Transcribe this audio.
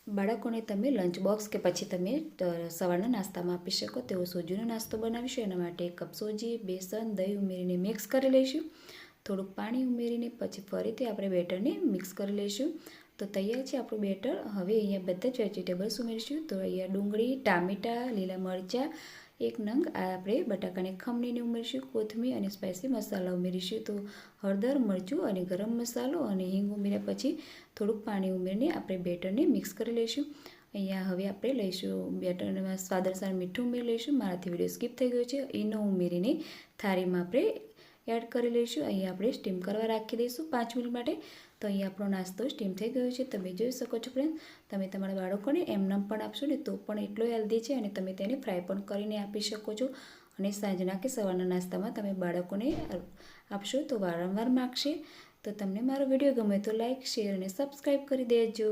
બાળકોને તમે lunch box કે પછી તમે સવારના નાસ્તામાં આપી શકો તેવો સોજીનો નાસ્તો બનાવીશું. એના માટે 1 કપ સોજી, બેસન, દહીં ઉમેરીને મિક્સ કરી લઈશું. થોડુંક પાણી ઉમેરીને પછી ફરીથી આપણે બેટરને મિક્સ કરી લઈશું. તો તૈયાર છે આપણું બેટર. હવે અહીંયા બધા જ વેજીટેબલ્સ ઉમેરીશું. તો અહીંયા ડુંગળી, ટામેટાં, લીલા મરચાં, 1 નંગ આપણે બટાકાને ખમણીને ઉમેરીશું. કોથમીર અને સ્પાઇસી મસાલા ઉમેરીશું. તો હળદર, મરચું અને ગરમ મસાલો અને હિંગ ઉમેર્યા પછી થોડુંક પાણી ઉમેરીને આપણે બેટરને મિક્સ કરી લઈશું. અહીંયા હવે આપણે લઈશું બેટરમાં સ્વાદ અનુસાર મીઠું ઉમેરી લઈશું. મારાથી વિડીયો સ્કીપ થઈ ગયો છે. ઈનો ઉમેરીને થાળીમાં આપણે એડ કરી લઈશું. અહીંયા આપણે સ્ટીમ કરવા રાખી દઈશું 5 મિનિટ માટે. તો અહીંયા આપણો નાસ્તો સ્ટીમ થઈ ગયો છે. તમે જોઈ શકો છો ફ્રેન્ડ. તમે તમારા બાળકોને એમનેમ પણ આપશો ને તો પણ એટલો હેલ્ધી છે અને તમે તેને ફ્રાય પણ કરીને આપી શકો છો. અને સાંજના કે સવારના નાસ્તામાં તમે બાળકોને આપશો તો વારંવાર માગશે. તો તમને મારો વિડીયો ગમે તો લાઈક, શેર અને સબસ્ક્રાઈબ કરી દેજો.